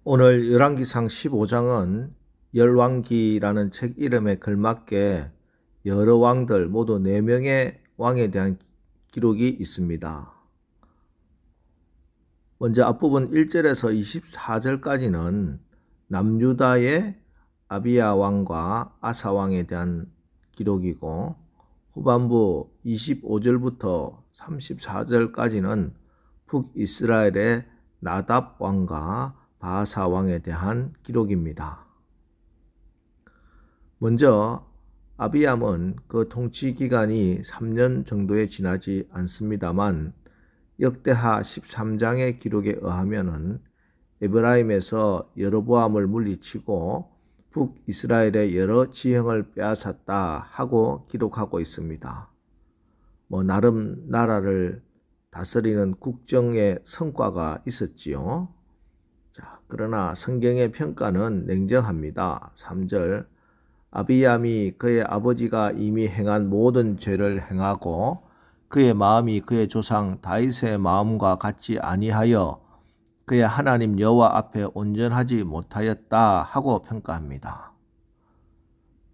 오늘 열왕기상 15장은 열왕기라는 책 이름에 걸맞게 여러 왕들 모두 4명의 왕에 대한 기록이 있습니다. 먼저 앞부분 1절에서 24절까지는 남유다의 아비야 왕과 아사 왕에 대한 기록이고, 후반부 25절부터 34절까지는 북이스라엘의 나답 왕과 바아사 왕에 대한 기록입니다. 먼저 아비암은 그 통치 기간이 3년 정도에 지나지 않습니다만, 역대하 13장의 기록에 의하면은 에브라임에서 여로보암을 물리치고 북이스라엘의 여러 지형을 빼앗았다 하고 기록하고 있습니다. 나름 나라를 다스리는 국정의 성과가 있었지요. 그러나 성경의 평가는 냉정합니다. 3절, 아비암이 그의 아버지가 이미 행한 모든 죄를 행하고 그의 마음이 그의 조상 다윗의 마음과 같지 아니하여 그의 하나님 여호와 앞에 온전하지 못하였다 하고 평가합니다.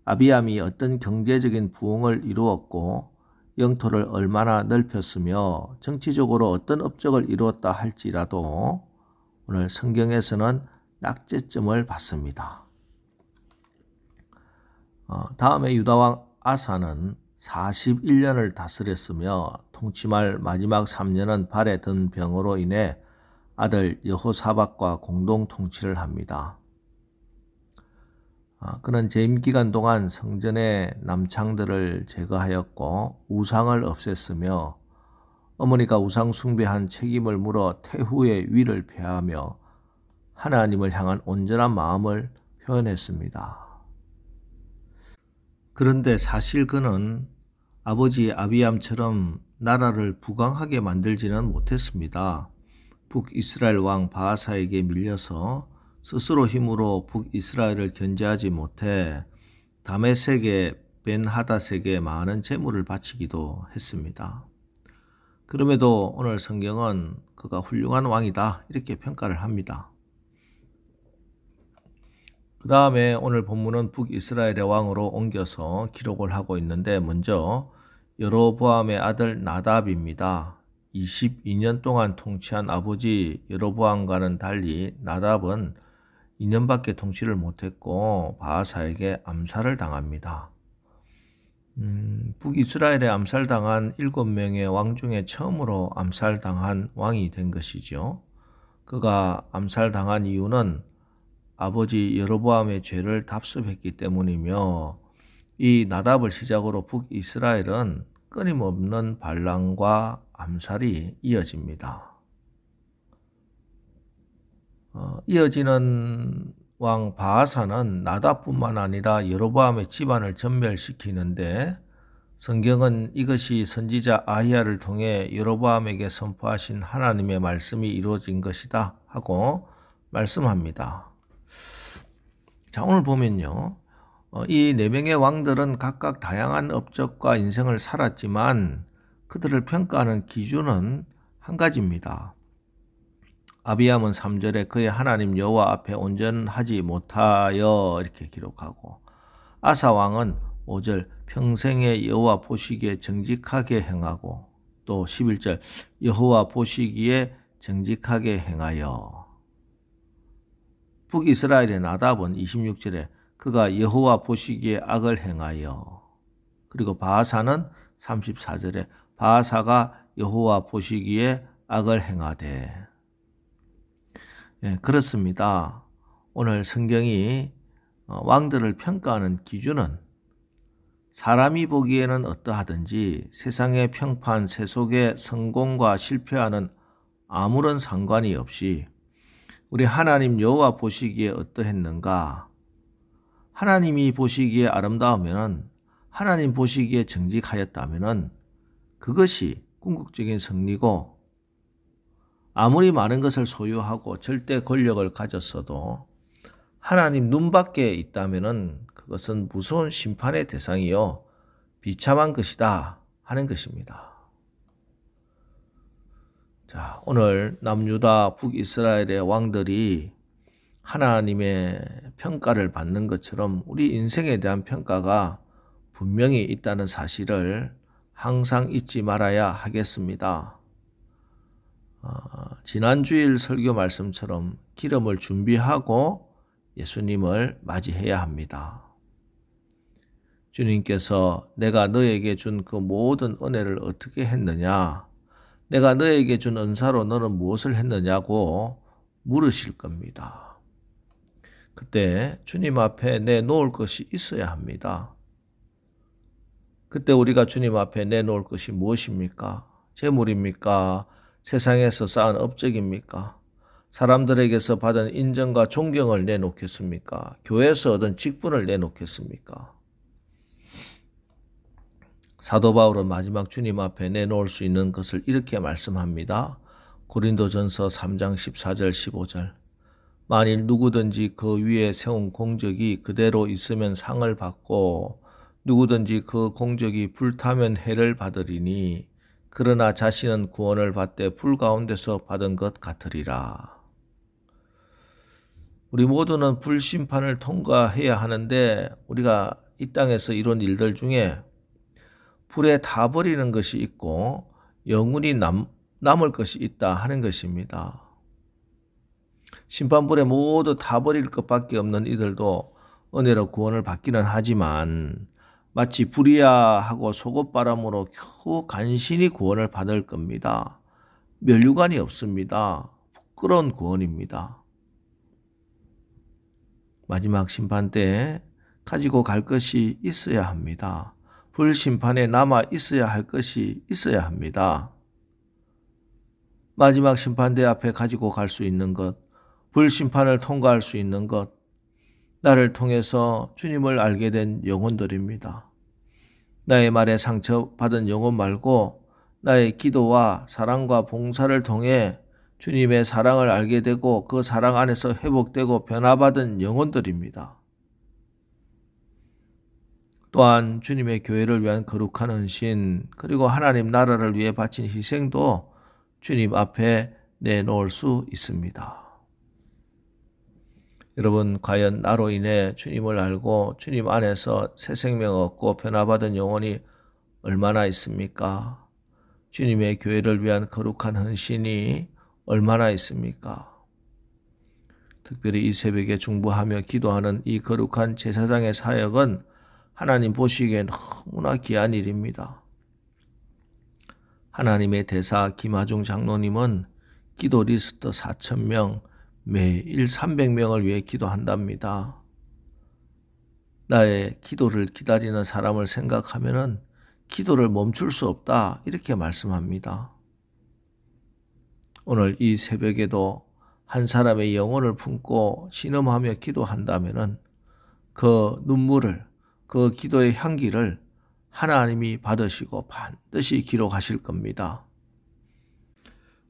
아비암이 어떤 경제적인 부흥을 이루었고 영토를 얼마나 넓혔으며 정치적으로 어떤 업적을 이루었다 할지라도 오늘 성경에서는 낙제점을 받습니다. 다음에 유다왕 아사는 41년을 다스렸으며 통치말 마지막 3년은 발에 든 병으로 인해 아들 여호사밧과 공동 통치를 합니다. 그는 재임 기간 동안 성전의 남창들을 제거하였고 우상을 없앴으며 어머니가 우상 숭배한 책임을 물어 태후의 위를 폐하며 하나님을 향한 온전한 마음을 표현했습니다. 그런데 사실 그는 아버지 아비암처럼 나라를 부강하게 만들지는 못했습니다. 북이스라엘 왕 바아사에게 밀려서 스스로 힘으로 북이스라엘을 견제하지 못해 다메섹의 벤하닷에게 많은 재물을 바치기도 했습니다. 그럼에도 오늘 성경은 그가 훌륭한 왕이다 이렇게 평가를 합니다. 그 다음에 오늘 본문은 북이스라엘의 왕으로 옮겨서 기록을 하고 있는데, 먼저 여로보암의 아들 나답입니다. 22년 동안 통치한 아버지 여로보암과는 달리 나답은 2년밖에 통치를 못했고 바아사에게 암살을 당합니다. 북이스라엘에 암살당한 7명의 왕 중에 처음으로 암살당한 왕이 된 것이죠. 그가 암살당한 이유는 아버지 여로보암의 죄를 답습했기 때문이며, 이 나답을 시작으로 북이스라엘은 끊임없는 반란과 암살이 이어집니다. 이어지는 왕 바아사는 나답뿐만 아니라 여로보암의 집안을 전멸시키는데, 성경은 이것이 선지자 아히야를 통해 여로보암에게 선포하신 하나님의 말씀이 이루어진 것이다 하고 말씀합니다. 자, 오늘 보면요, 이 4명의 왕들은 각각 다양한 업적과 인생을 살았지만 그들을 평가하는 기준은 한 가지입니다. 아비암은 3절에 그의 하나님 여호와 앞에 온전하지 못하여 이렇게 기록하고, 아사 왕은 5절 평생에 여호와 보시기에 정직하게 행하고, 또 11절 여호와 보시기에 정직하게 행하여. 북이스라엘의 나답은 26절에 그가 여호와 보시기에 악을 행하여. 그리고 바아사는 34절에 바아사가 여호와 보시기에 악을 행하되. 그렇습니다. 오늘 성경이 왕들을 평가하는 기준은 사람이 보기에는 어떠하든지 세상의 평판, 세속의 성공과 실패와는 아무런 상관이 없이 우리 하나님 여호와 보시기에 어떠했는가? 하나님이 보시기에 아름다우면은, 하나님 보시기에 정직하였다면은 그것이 궁극적인 승리고, 아무리 많은 것을 소유하고 절대 권력을 가졌어도 하나님 눈밖에 있다면은 그것은 무서운 심판의 대상이요 비참한 것이다 하는 것입니다. 자, 오늘 남유다 북이스라엘의 왕들이 하나님의 평가를 받는 것처럼 우리 인생에 대한 평가가 분명히 있다는 사실을 항상 잊지 말아야 하겠습니다. 지난주일 설교 말씀처럼 기름을 준비하고 예수님을 맞이해야 합니다. 주님께서 내가 너에게 준 그 모든 은혜를 어떻게 했느냐? 내가 너에게 준 은사로 너는 무엇을 했느냐고 물으실 겁니다. 그때 주님 앞에 내놓을 것이 있어야 합니다. 그때 우리가 주님 앞에 내놓을 것이 무엇입니까? 재물입니까? 세상에서 쌓은 업적입니까? 사람들에게서 받은 인정과 존경을 내놓겠습니까? 교회에서 얻은 직분을 내놓겠습니까? 사도 바울은 마지막 주님 앞에 내놓을 수 있는 것을 이렇게 말씀합니다. 고린도전서 3장 14절 15절. 만일 누구든지 그 위에 세운 공적이 그대로 있으면 상을 받고 누구든지 그 공적이 불타면 해를 받으리니 그러나 자신은 구원을 받되 불 가운데서 받은 것 같으리라. 우리 모두는 불심판을 통과해야 하는데 우리가 이 땅에서 이런 일들 중에 불에 타버리는 것이 있고 영원히 남을 것이 있다 하는 것입니다. 심판불에 모두 타버릴 것밖에 없는 이들도 은혜로 구원을 받기는 하지만 마치 불이야하고 속옷바람으로 겨우 간신히 구원을 받을 겁니다. 면류관이 없습니다. 부끄러운 구원입니다. 마지막 심판 때 가지고 갈 것이 있어야 합니다. 불심판에 남아 있어야 할 것이 있어야 합니다. 마지막 심판대 앞에 가지고 갈 수 있는 것, 불심판을 통과할 수 있는 것, 나를 통해서 주님을 알게 된 영혼들입니다. 나의 말에 상처받은 영혼 말고 나의 기도와 사랑과 봉사를 통해 주님의 사랑을 알게 되고 그 사랑 안에서 회복되고 변화받은 영혼들입니다. 또한 주님의 교회를 위한 거룩한 헌신 그리고 하나님 나라를 위해 바친 희생도 주님 앞에 내놓을 수 있습니다. 여러분, 과연 나로 인해 주님을 알고 주님 안에서 새 생명 얻고 변화받은 영혼이 얼마나 있습니까? 주님의 교회를 위한 거룩한 헌신이 얼마나 있습니까? 특별히 이 새벽에 중보하며 기도하는 이 거룩한 제사장의 사역은 하나님 보시기에 너무나 귀한 일입니다. 하나님의 대사 김하중 장로님은 기도 리스트 4,000명, 매일 300명을 위해 기도한답니다. 나의 기도를 기다리는 사람을 생각하면은 기도를 멈출 수 없다 이렇게 말씀합니다. 오늘 이 새벽에도 한 사람의 영혼을 품고 신음하며 기도한다면은 그 눈물을 그 기도의 향기를 하나님이 받으시고 반드시 기록하실 겁니다.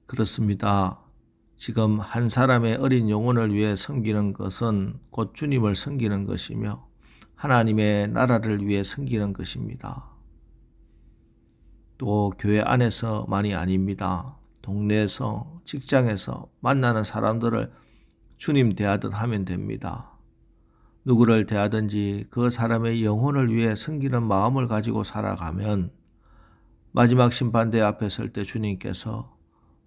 그렇습니다. 지금 한 사람의 어린 영혼을 위해 섬기는 것은 곧 주님을 섬기는 것이며 하나님의 나라를 위해 섬기는 것입니다. 또 교회 안에서만이 아닙니다. 동네에서, 직장에서 만나는 사람들을 주님 대하듯 하면 됩니다. 누구를 대하든지 그 사람의 영혼을 위해 섬기는 마음을 가지고 살아가면 마지막 심판대 앞에 설 때 주님께서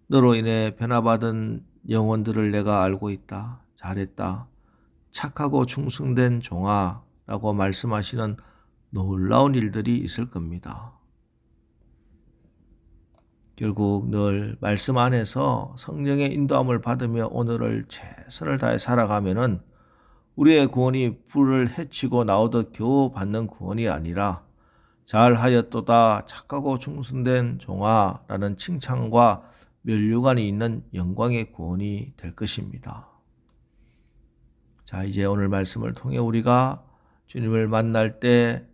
너로 인해 변화받은 영혼들을 내가 알고 있다. 잘했다. 착하고 충성된 종아 라고 말씀하시는 놀라운 일들이 있을 겁니다. 결국 늘 말씀 안에서 성령의 인도함을 받으며 오늘을 최선을 다해 살아가면은 우리의 구원이 불을 헤치고 나오듯 겨우 받는 구원이 아니라 잘하였도다 착하고 충성된 종아라는 칭찬과 면류관이 있는 영광의 구원이 될 것입니다. 자, 이제 오늘 말씀을 통해 우리가 주님을 만날 때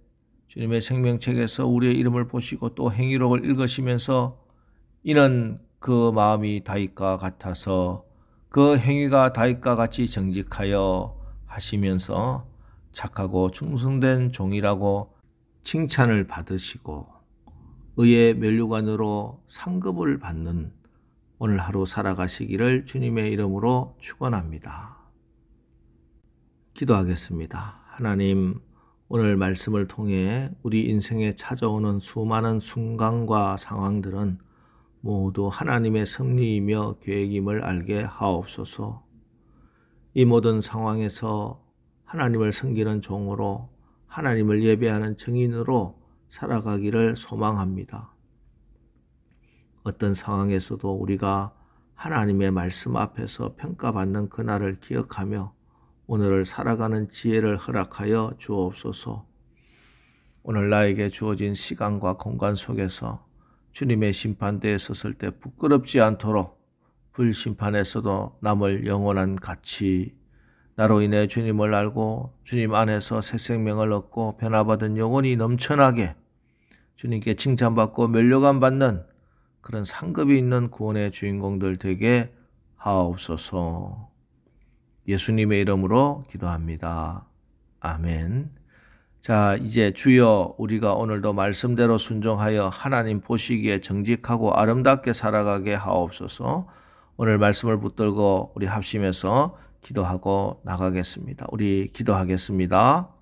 주님의 생명책에서 우리의 이름을 보시고 또 행위록을 읽으시면서 이는 그 마음이 다윗과 같아서 그 행위가 다윗과 같이 정직하여 하시면서 착하고 충성된 종이라고 칭찬을 받으시고 의의 면류관으로 상급을 받는 오늘 하루 살아가시기를 주님의 이름으로 축원합니다. 기도하겠습니다. 하나님, 오늘 말씀을 통해 우리 인생에 찾아오는 수많은 순간과 상황들은 모두 하나님의 섭리이며 계획임을 알게 하옵소서. 이 모든 상황에서 하나님을 섬기는 종으로 하나님을 예배하는 증인으로 살아가기를 소망합니다. 어떤 상황에서도 우리가 하나님의 말씀 앞에서 평가받는 그날을 기억하며 오늘을 살아가는 지혜를 허락하여 주옵소서. 오늘 나에게 주어진 시간과 공간 속에서 주님의 심판대에 섰을 때 부끄럽지 않도록 불심판에서도 남을 영원한 가치, 나로 인해 주님을 알고 주님 안에서 새 생명을 얻고 변화받은 영혼이 넘쳐나게 주님께 칭찬받고 면류관 받는 그런 상급이 있는 구원의 주인공들 되게 하옵소서. 예수님의 이름으로 기도합니다. 아멘. 자, 이제 주여, 우리가 오늘도 말씀대로 순종하여 하나님 보시기에 정직하고 아름답게 살아가게 하옵소서. 오늘 말씀을 붙들고 우리 합심해서 기도하고 나가겠습니다. 우리 기도하겠습니다.